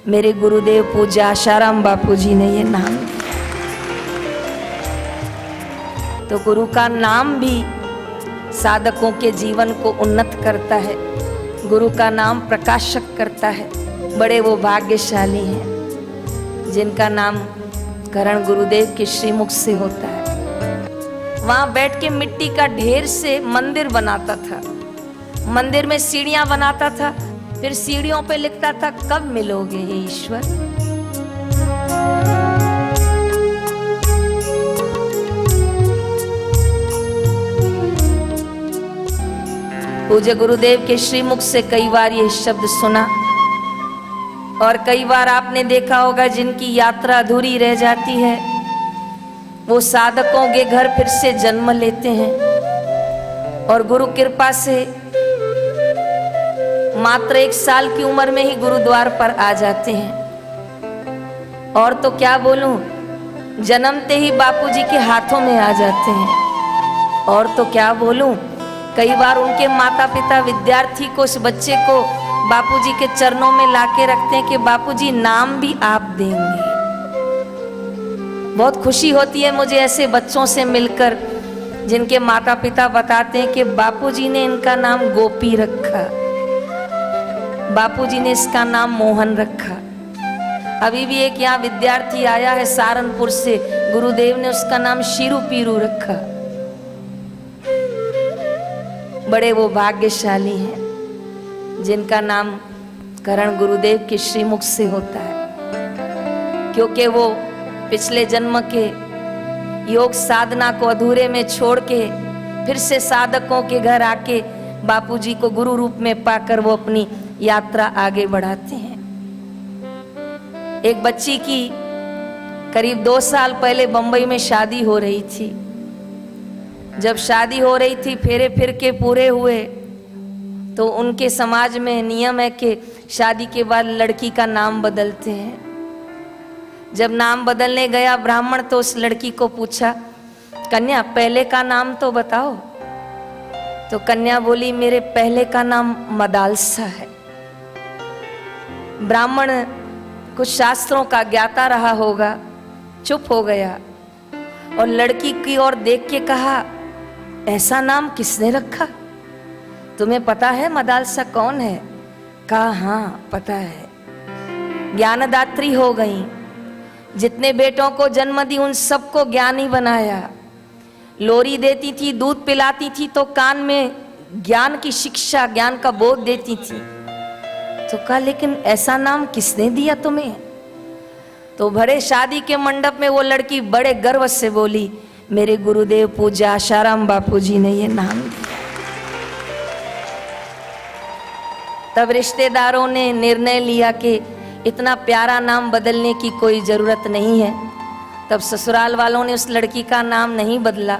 मेरे गुरुदेव पूज्य आशाराम बापू जी ने ये नाम दिया। तो गुरु का नाम भी साधकों के जीवन को उन्नत करता है, गुरु का नाम प्रकाशक करता है। बड़े वो भाग्यशाली हैं जिनका नाम करण गुरुदेव के श्रीमुख से होता है। वहां बैठ के मिट्टी का ढेर से मंदिर बनाता था, मंदिर में सीढ़ियां बनाता था, फिर सीढ़ियों पे लिखता था कब मिलोगे हे ईश्वर। पूज्य गुरुदेव के श्रीमुख से कई बार ये शब्द सुना, और कई बार आपने देखा होगा जिनकी यात्रा अधूरी रह जाती है वो साधकों के घर फिर से जन्म लेते हैं, और गुरु कृपा से मात्र 1 साल की उम्र में ही गुरुद्वार पर आ जाते हैं। और तो क्या बोलूं, जन्मते ही बापूजी के हाथों में आ जाते हैं। और तो क्या बोलूं, कई बार उनके माता पिता विद्यार्थी को, उस बच्चे को बापूजी के चरणों में लाके रखते हैं कि बापूजी नाम भी आप देंगे। बहुत खुशी होती है मुझे ऐसे बच्चों से मिलकर जिनके माता पिता बताते हैं कि बापूजी ने इनका नाम गोपी रखा, बापूजी ने इसका नाम मोहन रखा। अभी भी एक यहाँ विद्यार्थी आया है सहारनपुर से, गुरुदेव ने उसका नाम शीरू पीरू रखा। बड़े वो भाग्यशाली हैं जिनका नाम करण गुरुदेव के श्रीमुख से होता है, क्योंकि वो पिछले जन्म के योग साधना को अधूरे में छोड़ के फिर से साधकों के घर आके बापूजी को गुरु रूप में पाकर वो अपनी यात्रा आगे बढ़ाते हैं। एक बच्ची की करीब 2 साल पहले बंबई में शादी हो रही थी। जब शादी हो रही थी, फेरे फिर के पूरे हुए, तो उनके समाज में नियम है कि शादी के बाद लड़की का नाम बदलते हैं। जब नाम बदलने गया ब्राह्मण तो उस लड़की को पूछा, कन्या पहले का नाम तो बताओ। तो कन्या बोली, मेरे पहले का नाम मदालसा है। ब्राह्मण कुछ शास्त्रों का ज्ञाता रहा होगा, चुप हो गया और लड़की की ओर देख के कहा, ऐसा नाम किसने रखा? तुम्हें पता है मदालसा कौन है? कहा हाँ पता है। ज्ञानदात्री हो गई, जितने बेटों को जन्म दी उन सबको ज्ञानी बनाया। लोरी देती थी, दूध पिलाती थी, तो कान में ज्ञान की शिक्षा, ज्ञान का बोध देती थी। तो कहा लेकिन ऐसा नाम किसने दिया तुम्हें? तो भरे शादी के मंडप में वो लड़की बड़े गर्व से बोली, मेरे गुरुदेव पूज्य आशाराम बापू जी ने ये नाम दिया। तब रिश्तेदारों ने निर्णय लिया कि इतना प्यारा नाम बदलने की कोई ज़रूरत नहीं है। तब ससुराल वालों ने उस लड़की का नाम नहीं बदला,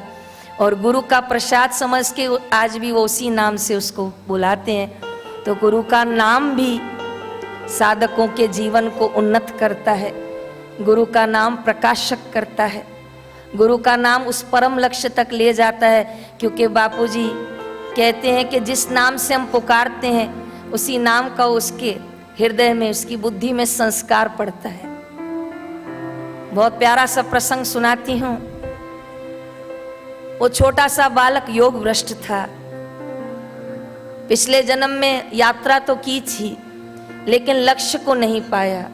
और गुरु का प्रसाद समझ के आज भी वो उसी नाम से उसको बुलाते हैं। तो गुरु का नाम भी साधकों के जीवन को उन्नत करता है, गुरु का नाम प्रकाशक करता है, गुरु का नाम उस परम लक्ष्य तक ले जाता है। क्योंकि बापूजी कहते हैं कि जिस नाम से हम पुकारते हैं उसी नाम का उसके हृदय में, उसकी बुद्धि में संस्कार पड़ता है। बहुत प्यारा सा प्रसंग सुनाती हूँ। वो छोटा सा बालक योग भ्रष्ट था। पिछले जन्म में यात्रा तो की थी लेकिन लक्ष्य को नहीं पाया।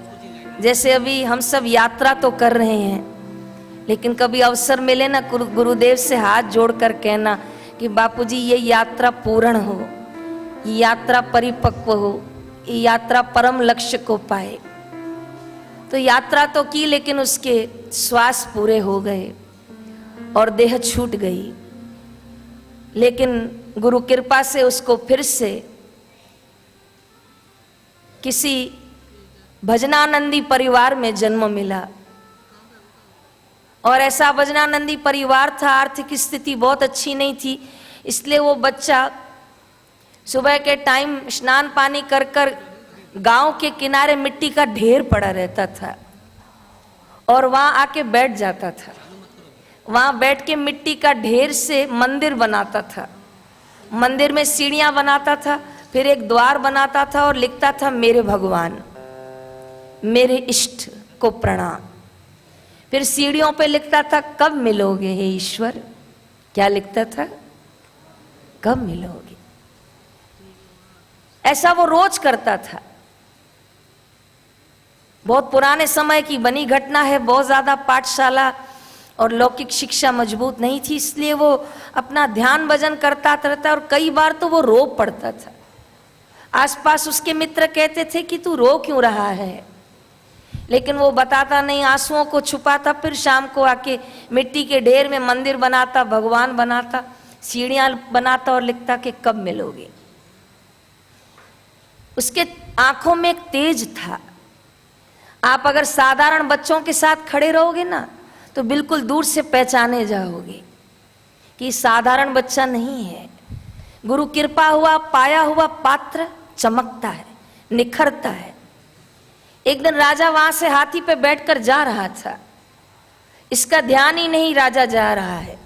जैसे अभी हम सब यात्रा तो कर रहे हैं, लेकिन कभी अवसर मिले ना गुरुदेव से हाथ जोड़कर कहना कि बापूजी ये यात्रा पूर्ण हो, ये यात्रा परिपक्व हो, ये यात्रा परम लक्ष्य को पाए। तो यात्रा तो की लेकिन उसके श्वास पूरे हो गए और देह छूट गई। लेकिन गुरु कृपा से उसको फिर से किसी भजनानंदी परिवार में जन्म मिला। और ऐसा भजनानंदी परिवार था, आर्थिक स्थिति बहुत अच्छी नहीं थी, इसलिए वो बच्चा सुबह के टाइम स्नान पानी कर कर गांव के किनारे मिट्टी का ढेर पड़ा रहता था और वहां आके बैठ जाता था। वहां बैठ के मिट्टी का ढेर से मंदिर बनाता था, मंदिर में सीढ़ियां बनाता था, फिर एक द्वार बनाता था और लिखता था मेरे भगवान। मेरे इष्ट को प्रणाम। फिर सीढ़ियों पे लिखता था, कब मिलोगे हे ईश्वर। क्या लिखता था? कब मिलोगे। ऐसा वो रोज करता था। बहुत पुराने समय की बनी घटना है। बहुत ज्यादा पाठशाला और लौकिक शिक्षा मजबूत नहीं थी, इसलिए वो अपना ध्यान भजन करता रहता, और कई बार तो वो रो पड़ता था। आसपास उसके मित्र कहते थे कि तू रो क्यों रहा है, लेकिन वो बताता नहीं, आंसुओं को छुपाता। फिर शाम को आके मिट्टी के ढेर में मंदिर बनाता, भगवान बनाता, सीढ़ियां बनाता और लिखता कि कब मिलोगे। उसके आंखों में एक तेज था। आप अगर साधारण बच्चों के साथ खड़े रहोगे ना, तो बिल्कुल दूर से पहचाने जाओगे कि साधारण बच्चा नहीं है। गुरु कृपा हुआ पाया हुआ पात्र चमकता है, निखरता है। एक दिन राजा वहां से हाथी पे बैठकर जा रहा था। इसका ध्यान ही नहीं राजा जा रहा है।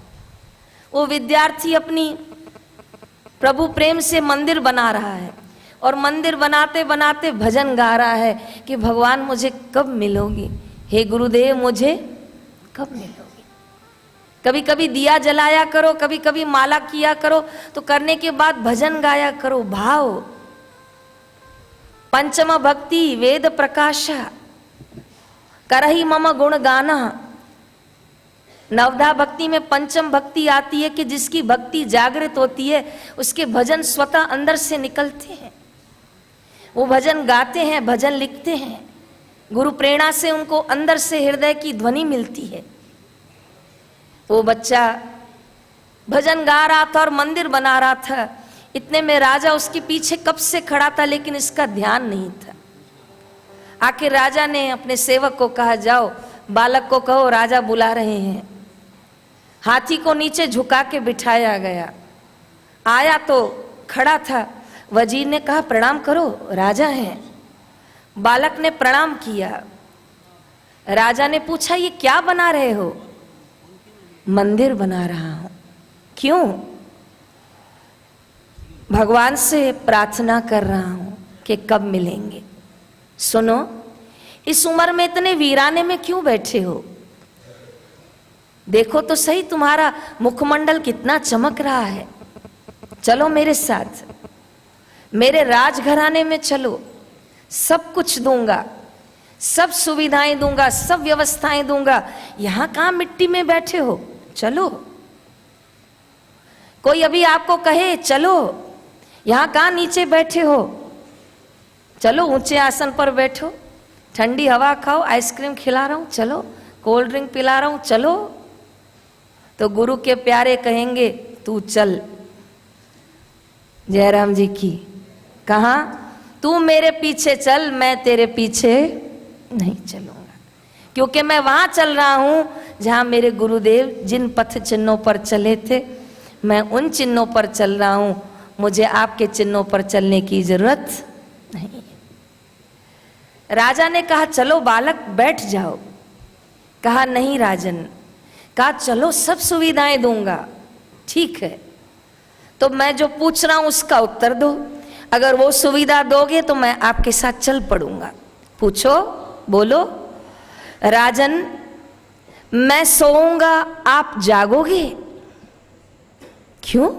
वो विद्यार्थी अपनी प्रभु प्रेम से मंदिर बना रहा है, और मंदिर बनाते बनाते भजन गा रहा है कि भगवान मुझे कब मिलोगी, हे गुरुदेव मुझे कब मिलोगी। कभी कभी दिया जलाया करो, कभी कभी माला किया करो, तो करने के बाद भजन गाया करो। भाव पंचम भक्ति वेद प्रकाशा करही मम गुण गाना। नवधा भक्ति में पंचम भक्ति आती है कि जिसकी भक्ति जागृत होती है, उसके भजन स्वतः अंदर से निकलते हैं। वो भजन गाते हैं, भजन लिखते हैं, गुरु प्रेरणा से उनको अंदर से हृदय की ध्वनि मिलती है। वो बच्चा भजन गा रहा था और मंदिर बना रहा था। इतने में राजा उसके पीछे कब से खड़ा था, लेकिन इसका ध्यान नहीं था। आखिर राजा ने अपने सेवक को कहा, जाओ बालक को कहो राजा बुला रहे हैं। हाथी को नीचे झुका के बिठाया गया। आया तो खड़ा था। वजीर ने कहा, प्रणाम करो, राजा हैं। बालक ने प्रणाम किया। राजा ने पूछा, ये क्या बना रहे हो? मंदिर बना रहा हूं। क्यों? भगवान से प्रार्थना कर रहा हूं कि कब मिलेंगे। सुनो, इस उम्र में इतने वीराने में क्यों बैठे हो? देखो तो सही तुम्हारा मुखमंडल कितना चमक रहा है। चलो मेरे साथ, मेरे राजघराने में चलो, सब कुछ दूंगा, सब सुविधाएं दूंगा, सब व्यवस्थाएं दूंगा। यहां कहां मिट्टी में बैठे हो? चलो। कोई अभी आपको कहे चलो, यहां कहां नीचे बैठे हो? चलो ऊंचे आसन पर बैठो, ठंडी हवा खाओ, आइसक्रीम खिला रहा हूं, चलो, कोल्ड ड्रिंक पिला रहा हूं, चलो। तो गुरु के प्यारे कहेंगे, तू चल। जयराम जी की कहा, तू मेरे पीछे चल, मैं तेरे पीछे नहीं चलूंगा, क्योंकि मैं वहां चल रहा हूं जहां मेरे गुरुदेव जिन पथ चिन्हों पर चले थे, मैं उन चिन्हों पर चल रहा हूं। मुझे आपके चिन्हों पर चलने की जरूरत नहीं। राजा ने कहा, चलो बालक बैठ जाओ। कहा, नहीं राजन। कहा, चलो सब सुविधाएं दूंगा। ठीक है, तो मैं जो पूछ रहा हूं उसका उत्तर दो। अगर वो सुविधा दोगे तो मैं आपके साथ चल पड़ूंगा। पूछो, बोलो। राजन, मैं सोऊंगा, आप जागोगे? क्यों?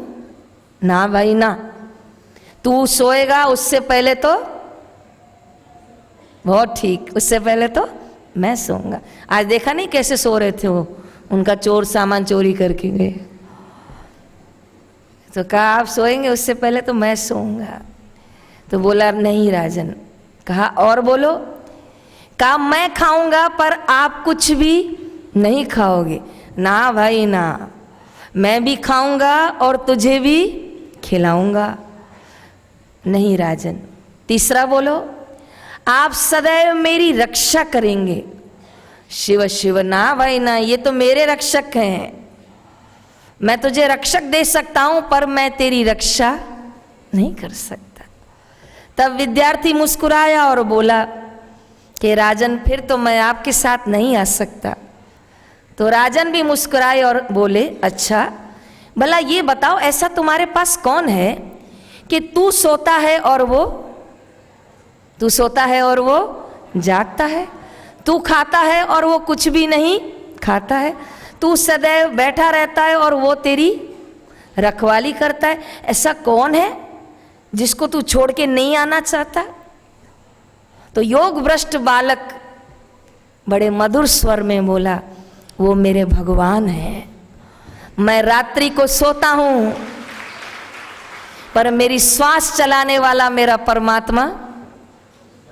ना भाई ना, तू सोएगा उससे पहले तो बहुत ठीक, उससे पहले तो मैं सोऊंगा। आज देखा नहीं कैसे सो रहे थे वो, उनका चोर सामान चोरी करके गए। तो कहा, आप सोएंगे उससे पहले तो मैं सोऊंगा। तो बोला, नहीं राजन। कहा, और बोलो। कहा, मैं खाऊंगा पर आप कुछ भी नहीं खाओगे। ना भाई ना, मैं भी खाऊंगा और तुझे भी खिलाऊंगा। नहीं राजन। तीसरा बोलो, आप सदैव मेरी रक्षा करेंगे। शिव शिव, ना भाई ना, ये तो मेरे रक्षक हैं। मैं तुझे रक्षक दे सकता हूं पर मैं तेरी रक्षा नहीं कर सकता। तब विद्यार्थी मुस्कुराया और बोला कि राजन, फिर तो मैं आपके साथ नहीं आ सकता। तो राजन भी मुस्कुराए और बोले, अच्छा भला ये बताओ, ऐसा तुम्हारे पास कौन है कि तू सोता है और वो जागता है, तू खाता है और वो कुछ भी नहीं खाता है, तू सदैव बैठा रहता है और वो तेरी रखवाली करता है। ऐसा कौन है जिसको तू छोड़ के नहीं आना चाहता? तो योग भ्रष्ट बालक बड़े मधुर स्वर में बोला, वो मेरे भगवान हैं। मैं रात्रि को सोता हूं पर मेरी श्वास चलाने वाला मेरा परमात्मा,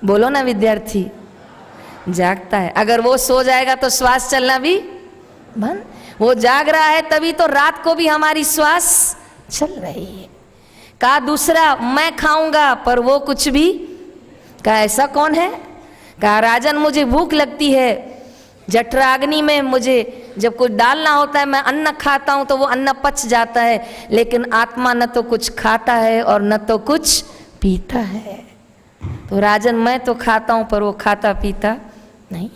बोलो ना विद्यार्थी, जागता है। अगर वो सो जाएगा तो श्वास चलना भी बंद। वो जाग रहा है तभी तो रात को भी हमारी श्वास चल रही है। कहा दूसरा, मैं खाऊंगा पर वो कुछ भी। कहा ऐसा कौन है? कहा राजन, मुझे भूख लगती है, जठराग्नि में मुझे जब कुछ डालना होता है मैं अन्न खाता हूं तो वो अन्न पच जाता है, लेकिन आत्मा न तो कुछ खाता है और न तो कुछ पीता है। तो राजन, मैं तो खाता हूं पर वो खाता पीता नहीं।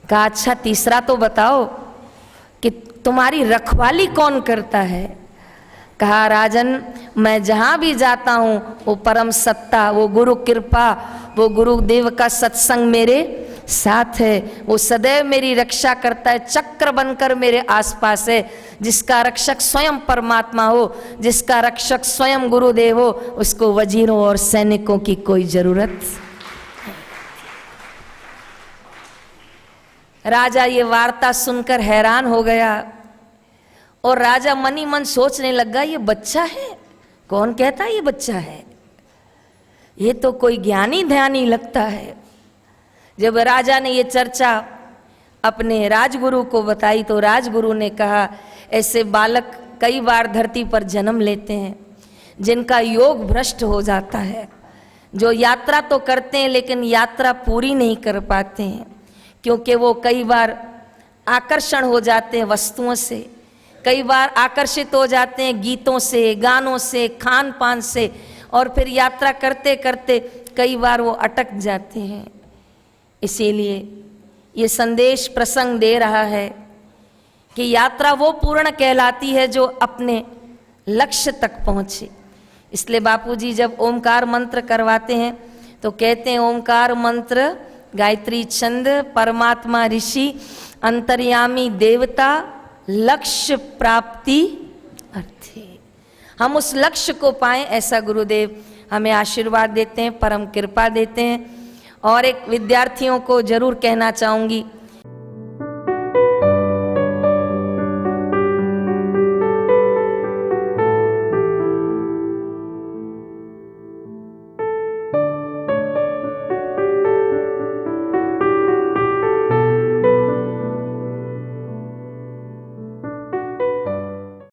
कहा अच्छा तीसरा तो बताओ कि तुम्हारी रखवाली कौन करता है? कहा राजन, मैं जहां भी जाता हूं वो परम सत्ता, वो गुरु कृपा, वो गुरुदेव का सत्संग मेरे साथ है, वो सदैव मेरी रक्षा करता है, चक्र बनकर मेरे आसपास है। जिसका रक्षक स्वयं परमात्मा हो, जिसका रक्षक स्वयं गुरुदेव हो, उसको वजीरों और सैनिकों की कोई जरूरत। राजा ये वार्ता सुनकर हैरान हो गया और राजा मन ही मन सोचने लगा, ये बच्चा है? कौन कहता है ये बच्चा है? ये तो कोई ज्ञानी ध्यानी लगता है। जब राजा ने ये चर्चा अपने राजगुरु को बताई तो राजगुरु ने कहा, ऐसे बालक कई बार धरती पर जन्म लेते हैं जिनका योग भ्रष्ट हो जाता है, जो यात्रा तो करते हैं लेकिन यात्रा पूरी नहीं कर पाते हैं, क्योंकि वो कई बार आकर्षण हो जाते हैं वस्तुओं से, कई बार आकर्षित हो जाते हैं गीतों से, गानों से, खान पान से, और फिर यात्रा करते करते कई बार वो अटक जाते हैं। इसीलिए ये संदेश प्रसंग दे रहा है कि यात्रा वो पूर्ण कहलाती है जो अपने लक्ष्य तक पहुँचे। इसलिए बापूजी जब ओमकार मंत्र करवाते हैं तो कहते हैं, ओमकार मंत्र गायत्री छंद, परमात्मा ऋषि, अंतर्यामी देवता, लक्ष्य प्राप्ति अर्थी। हम उस लक्ष्य को पाएं ऐसा गुरुदेव हमें आशीर्वाद देते हैं, परम कृपा देते हैं। और एक विद्यार्थियों को जरूर कहना चाहूँगी